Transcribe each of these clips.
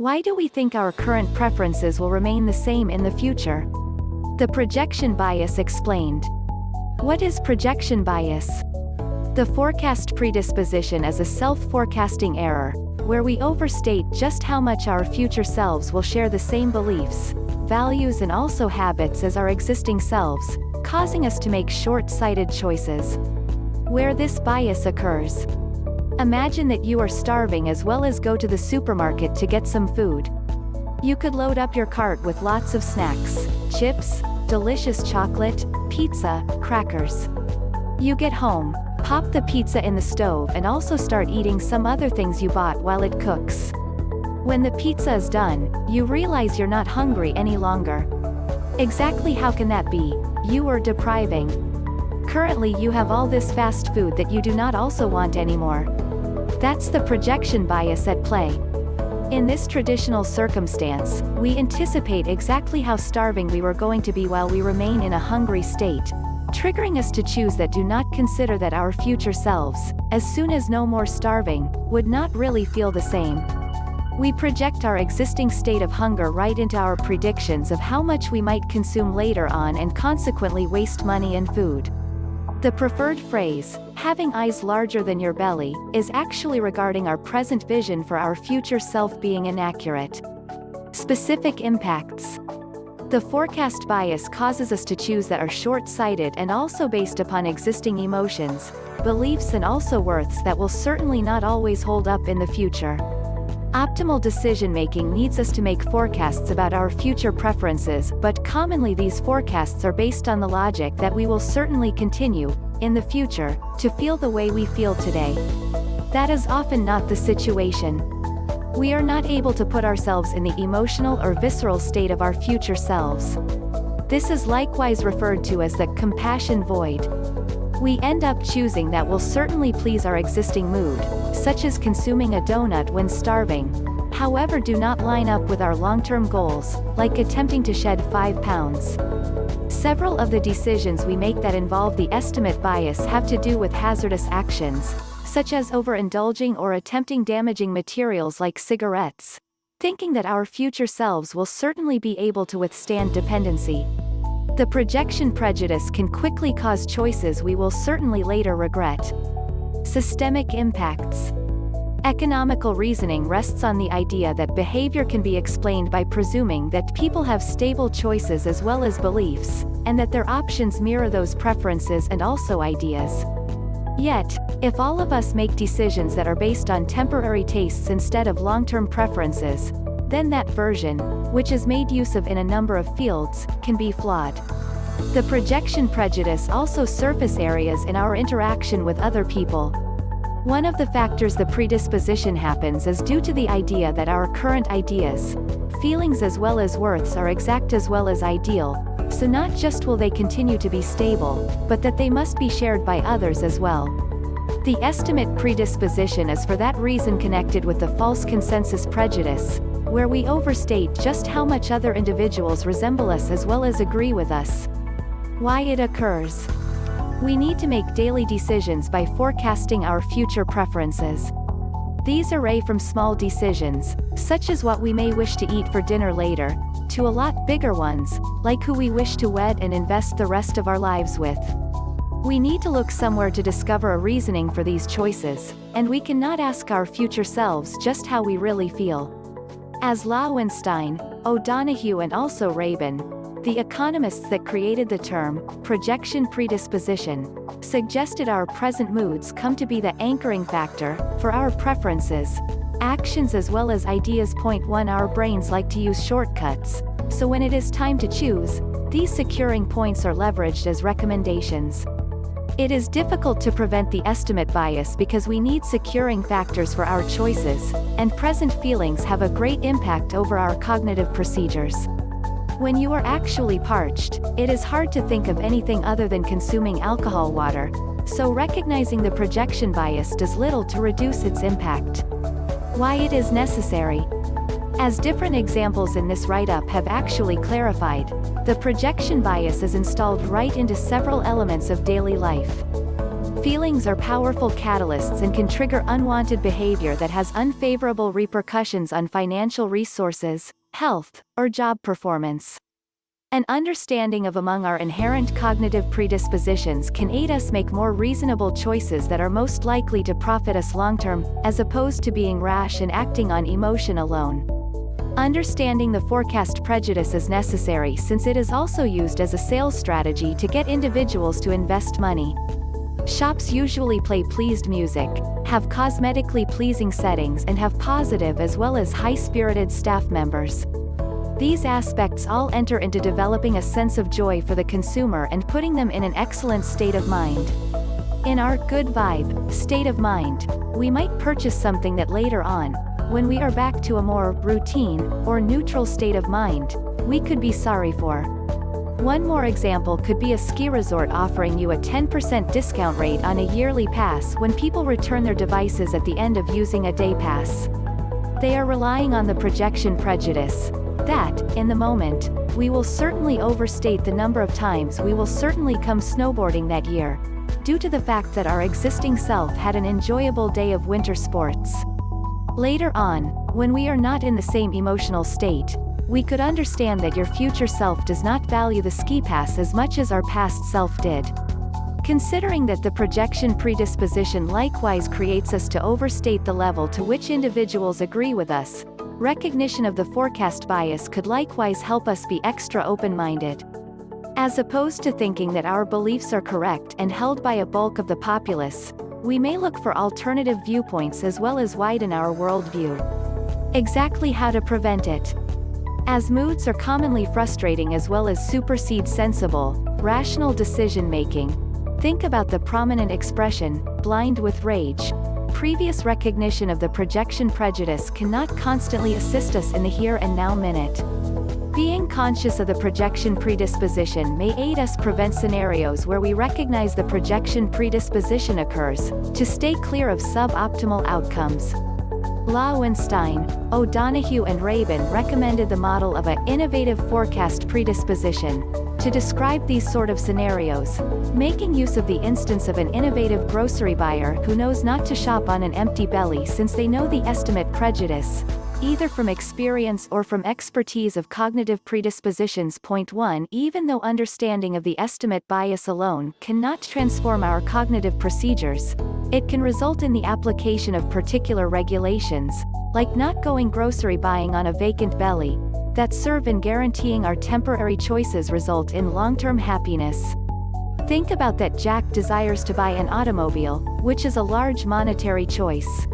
Why do we think our current preferences will remain the same in the future? The projection bias explained. What is projection bias? The forecast predisposition is a self-forecasting error, where we overstate just how much our future selves will share the same beliefs, values and also habits as our existing selves, causing us to make short-sighted choices. Where this bias occurs. Imagine that you are starving as well as go to the supermarket to get some food. You could load up your cart with lots of snacks, chips, delicious chocolate, pizza, crackers. You get home, pop the pizza in the stove and also start eating some other things you bought while it cooks. When the pizza is done, you realize you're not hungry any longer. Exactly how can that be? You are depriving. Currently you have all this fast food that you do not also want anymore. That's the projection bias at play. In this traditional circumstance, we anticipate exactly how starving we were going to be while we remain in a hungry state, triggering us to choose that do not consider that our future selves, as soon as no more starving, would not really feel the same. We project our existing state of hunger right into our predictions of how much we might consume later on and consequently waste money and food. The preferred phrase, having eyes larger than your belly, is actually regarding our present vision for our future self being inaccurate. Specific impacts. The forecast bias causes us to choose that are short-sighted and also based upon existing emotions, beliefs and also worths that will certainly not always hold up in the future. Optimal decision-making needs us to make forecasts about our future preferences, but commonly these forecasts are based on the logic that we will certainly continue, in the future, to feel the way we feel today. That is often not the situation. We are not able to put ourselves in the emotional or visceral state of our future selves. This is likewise referred to as the compassion void. We end up choosing that will certainly please our existing mood, such as consuming a donut when starving, however do not line up with our long-term goals, like attempting to shed 5 pounds. Several of the decisions we make that involve the estimate bias have to do with hazardous actions, such as overindulging or attempting damaging materials like cigarettes, thinking that our future selves will certainly be able to withstand dependency. The projection prejudice can quickly cause choices we will certainly later regret. Systemic impacts. Economical reasoning rests on the idea that behavior can be explained by presuming that people have stable choices as well as beliefs, and that their options mirror those preferences and also ideas. Yet, if all of us make decisions that are based on temporary tastes instead of long-term preferences, then that version, which is made use of in a number of fields, can be flawed. The projection prejudice also surface areas in our interaction with other people. One of the factors the predisposition happens is due to the idea that our current ideas, feelings as well as worths are exact as well as ideal, so not just will they continue to be stable, but that they must be shared by others as well. The estimate predisposition is for that reason connected with the false consensus prejudice, where we overstate just how much other individuals resemble us as well as agree with us. Why it occurs. We need to make daily decisions by forecasting our future preferences. These array from small decisions, such as what we may wish to eat for dinner later, to a lot bigger ones, like who we wish to wed and invest the rest of our lives with. We need to look somewhere to discover a reasoning for these choices, and we cannot ask our future selves just how we really feel. As Lowenstein, O'Donoghue and also Rabin, the economists that created the term, projection predisposition, suggested our present moods come to be the anchoring factor, for our preferences, actions as well as ideas. Point 1 Our brains like to use shortcuts, so when it is time to choose, these securing points are leveraged as recommendations. It is difficult to prevent the estimate bias because we need securing factors for our choices, and present feelings have a great impact over our cognitive procedures. When you are actually parched, it is hard to think of anything other than consuming alcohol water, so recognizing the projection bias does little to reduce its impact. Why it is necessary. As different examples in this write-up have actually clarified, the projection bias is installed right into several elements of daily life. Feelings are powerful catalysts and can trigger unwanted behavior that has unfavorable repercussions on financial resources, health, or job performance. An understanding of among our inherent cognitive predispositions can aid us make more reasonable choices that are most likely to profit us long-term, as opposed to being rash and acting on emotion alone. Understanding the forecast prejudice is necessary since it is also used as a sales strategy to get individuals to invest money. Shops usually play pleased music, have cosmetically pleasing settings and have positive as well as high-spirited staff members. These aspects all enter into developing a sense of joy for the consumer and putting them in an excellent state of mind. In our good vibe state of mind, we might purchase something that later on, when we are back to a more routine or neutral state of mind, we could be sorry for. One more example could be a ski resort offering you a 10% discount rate on a yearly pass when people return their devices at the end of using a day pass. They are relying on the projection prejudice that, in the moment, we will certainly overstate the number of times we will certainly come snowboarding that year, due to the fact that our existing self had an enjoyable day of winter sports. Later on, when we are not in the same emotional state, we could understand that your future self does not value the ski pass as much as our past self did. Considering that the projection predisposition likewise creates us to overstate the level to which individuals agree with us, recognition of the forecast bias could likewise help us be extra open-minded. As opposed to thinking that our beliefs are correct and held by a bulk of the populace, we may look for alternative viewpoints as well as widen our worldview. Exactly how to prevent it. As moods are commonly frustrating as well as supersede sensible, rational decision-making, think about the prominent expression, blind with rage. Previous recognition of the projection prejudice cannot constantly assist us in the here and now minute. Being conscious of the projection predisposition may aid us prevent scenarios where we recognize the projection predisposition occurs, to stay clear of suboptimal outcomes. Lowenstein, O'Donoghue and Rabin recommended the model of an innovative forecast predisposition to describe these sort of scenarios, making use of the instance of an innovative grocery buyer who knows not to shop on an empty belly since they know the estimate prejudice, either from experience or from expertise of cognitive predispositions. Point 1. Even though understanding of the estimate bias alone cannot transform our cognitive procedures, it can result in the application of particular regulations, like not going grocery buying on a vacant belly, that serve in guaranteeing our temporary choices result in long-term happiness. Think about that Jack desires to buy an automobile, which is a large monetary choice.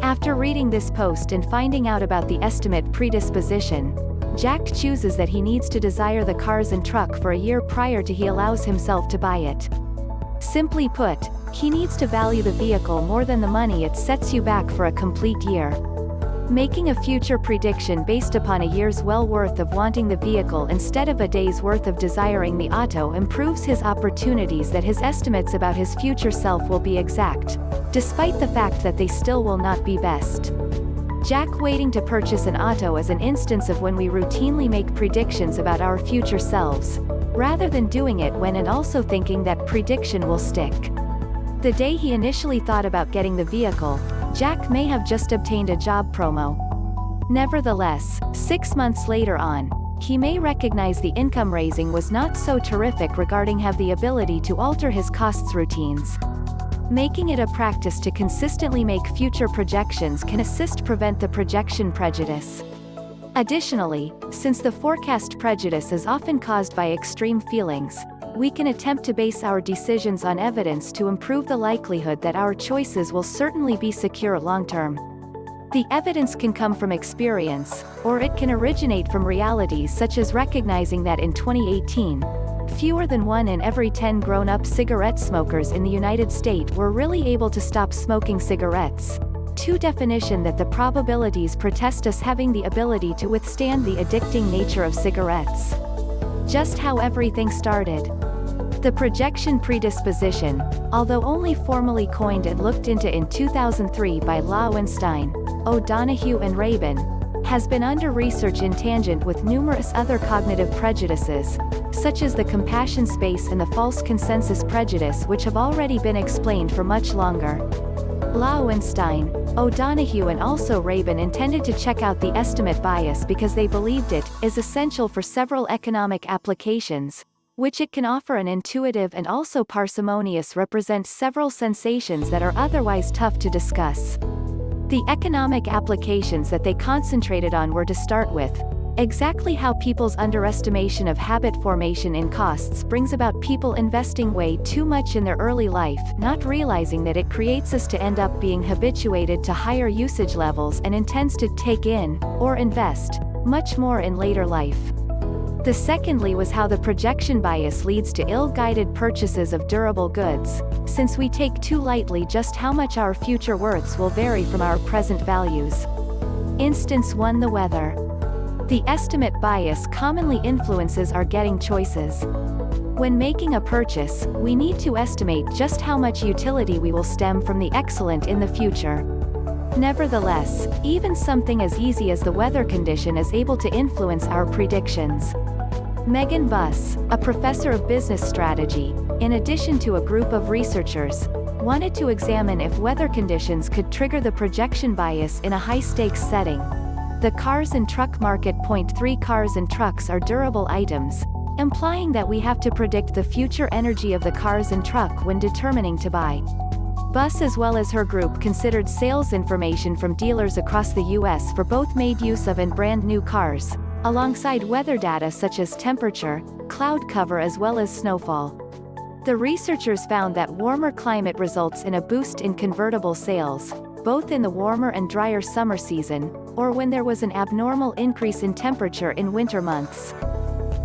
After reading this post and finding out about the estimate predisposition, Jack chooses that he needs to desire the cars and truck for a year prior to he allows himself to buy it. Simply put, he needs to value the vehicle more than the money it sets you back for a complete year. Making a future prediction based upon a year's well worth of wanting the vehicle instead of a day's worth of desiring the auto improves his opportunities that his estimates about his future self will be exact, despite the fact that they still will not be best. Jack waiting to purchase an auto is an instance of when we routinely make predictions about our future selves, rather than doing it when and also thinking that prediction will stick. The day he initially thought about getting the vehicle, Jack may have just obtained a job promo. Nevertheless, 6 months later on, he may recognize the income raising was not so terrific regarding have the ability to alter his costs routines. Making it a practice to consistently make future projections can assist prevent the projection prejudice. Additionally, since the forecast prejudice is often caused by extreme feelings, we can attempt to base our decisions on evidence to improve the likelihood that our choices will certainly be secure long-term. The evidence can come from experience, or it can originate from realities such as recognizing that in 2018, fewer than 1 in every 10 grown-up cigarette smokers in the United States were really able to stop smoking cigarettes. 2. Definition that the probabilities protest us having the ability to withstand the addicting nature of cigarettes. Just how everything started. The projection predisposition, although only formally coined and looked into in 2003 by Lowenstein, O'Donoghue and Rabin, has been under research in tangent with numerous other cognitive prejudices, such as the compassion space and the false consensus prejudice, which have already been explained for much longer. Lowenstein, O'Donoghue and also Rabin intended to check out the estimate bias because they believed it is essential for several economic applications, which it can offer an intuitive and also parsimonious represent several sensations that are otherwise tough to discuss. The economic applications that they concentrated on were, to start with, exactly how people's underestimation of habit formation in costs brings about people investing way too much in their early life, not realizing that it creates us to end up being habituated to higher usage levels and intends to take in, or invest, much more in later life. The secondly was how the projection bias leads to ill-guided purchases of durable goods, since we take too lightly just how much our future worths will vary from our present values. Instance 1: the weather. The estimate bias commonly influences our getting choices. When making a purchase, we need to estimate just how much utility we will stem from the excellent in the future. Nevertheless, even something as easy as the weather condition is able to influence our predictions. Megan Buss, a professor of business strategy, in addition to a group of researchers, wanted to examine if weather conditions could trigger the projection bias in a high-stakes setting. The cars and truck market. 3 Cars and trucks are durable items, implying that we have to predict the future energy of the cars and truck when determining to buy. Buss as well as her group considered sales information from dealers across the U.S. for both made use of and brand new cars, alongside weather data such as temperature, cloud cover as well as snowfall. The researchers found that warmer climate results in a boost in convertible sales, both in the warmer and drier summer season, or when there was an abnormal increase in temperature in winter months.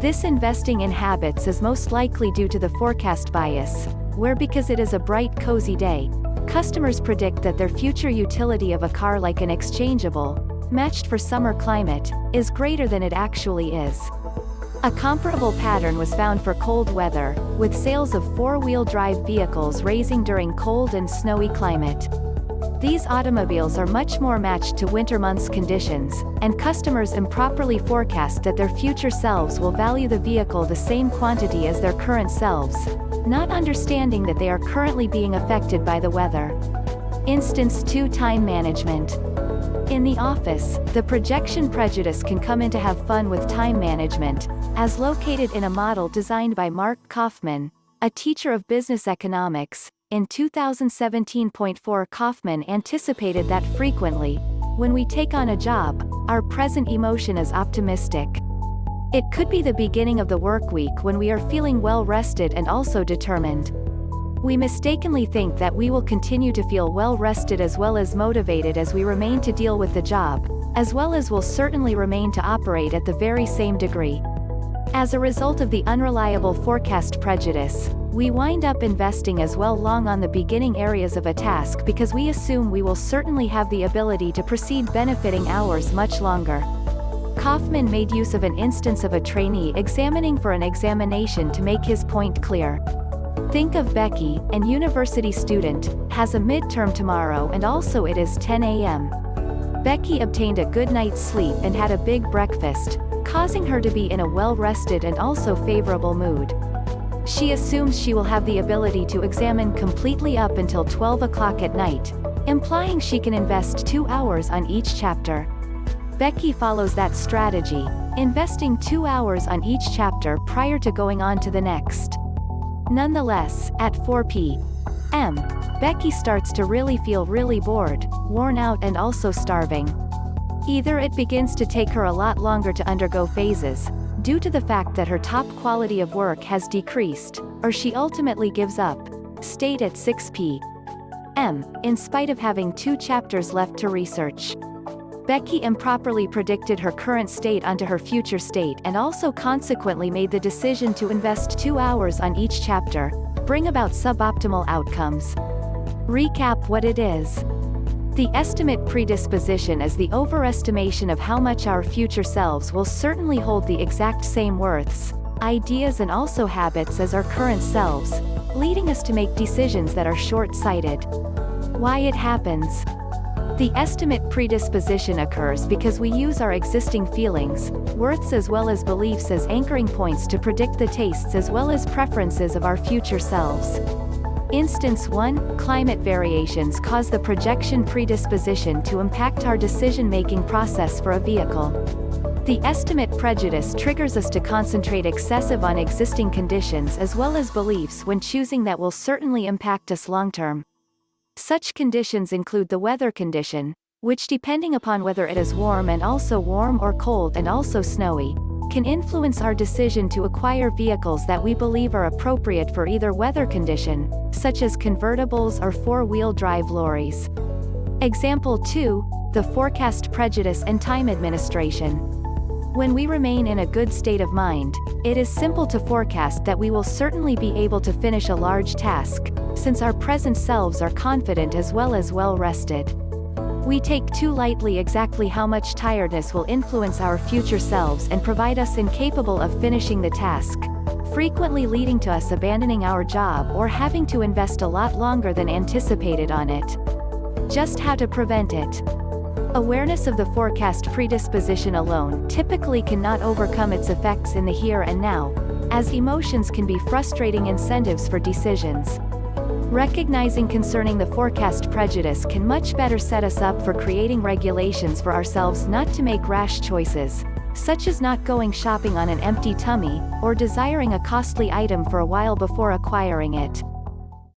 This investing in habits is most likely due to the forecast bias, where because it is a bright cozy day, customers predict that their future utility of a car like an exchangeable, matched for summer climate, is greater than it actually is. A comparable pattern was found for cold weather, with sales of four-wheel drive vehicles rising during cold and snowy climate. These automobiles are much more matched to winter months conditions, and customers improperly forecast that their future selves will value the vehicle the same quantity as their current selves, not understanding that they are currently being affected by the weather. Instance 2: time management. In the office, the projection prejudice can come in to have fun with time management, as located in a model designed by Mark Kaufman, a teacher of business economics. In 2017.4, Kaufman anticipated that frequently, when we take on a job, our present emotion is optimistic. It could be the beginning of the work week when we are feeling well rested and also determined. We mistakenly think that we will continue to feel well rested as well as motivated as we remain to deal with the job, as well as will certainly remain to operate at the very same degree. As a result of the unreliable forecast prejudice, we wind up investing as well long on the beginning areas of a task because we assume we will certainly have the ability to proceed benefiting hours much longer. Kaufman made use of an instance of a trainee examining for an examination to make his point clear. Think of Becky, an university student, has a midterm tomorrow and also it is 10 a.m. Becky obtained a good night's sleep and had a big breakfast, causing her to be in a well-rested and also favorable mood. She assumes she will have the ability to examine completely up until 12 o'clock at night, implying she can invest 2 hours on each chapter. Becky follows that strategy, investing 2 hours on each chapter prior to going on to the next. Nonetheless, at 4 p.m., Becky starts to really feel really bored, worn out and also starving. Either it begins to take her a lot longer to undergo phases, due to the fact that her top quality of work has decreased, or she ultimately gives up, state at 6 p.m., in spite of having 2 chapters left to research. Becky improperly predicted her current state onto her future state and also consequently made the decision to invest 2 hours on each chapter, bring about suboptimal outcomes. Recap what it is. The estimate predisposition is the overestimation of how much our future selves will certainly hold the exact same worths, ideas and also habits as our current selves, leading us to make decisions that are short-sighted. Why it happens. The estimate predisposition occurs because we use our existing feelings, worths as well as beliefs as anchoring points to predict the tastes as well as preferences of our future selves. Instance 1, climate variations cause the projection predisposition to impact our decision-making process for a vehicle. The estimate prejudice triggers us to concentrate excessive on existing conditions as well as beliefs when choosing that will certainly impact us long-term. Such conditions include the weather condition, which depending upon whether it is warm and also warm or cold and also snowy, can influence our decision to acquire vehicles that we believe are appropriate for either weather condition, such as convertibles or four-wheel drive lorries. Example 2, the forecast prejudice and time administration. When we remain in a good state of mind, it is simple to forecast that we will certainly be able to finish a large task, since our present selves are confident as well as well-rested. We take too lightly exactly how much tiredness will influence our future selves and provide us incapable of finishing the task, frequently leading to us abandoning our job or having to invest a lot longer than anticipated on it. Just how to prevent it? Awareness of the forecast predisposition alone typically cannot overcome its effects in the here and now, as emotions can be frustrating incentives for decisions. Recognizing concerning the forecast prejudice can much better set us up for creating regulations for ourselves not to make rash choices, such as not going shopping on an empty tummy, or desiring a costly item for a while before acquiring it.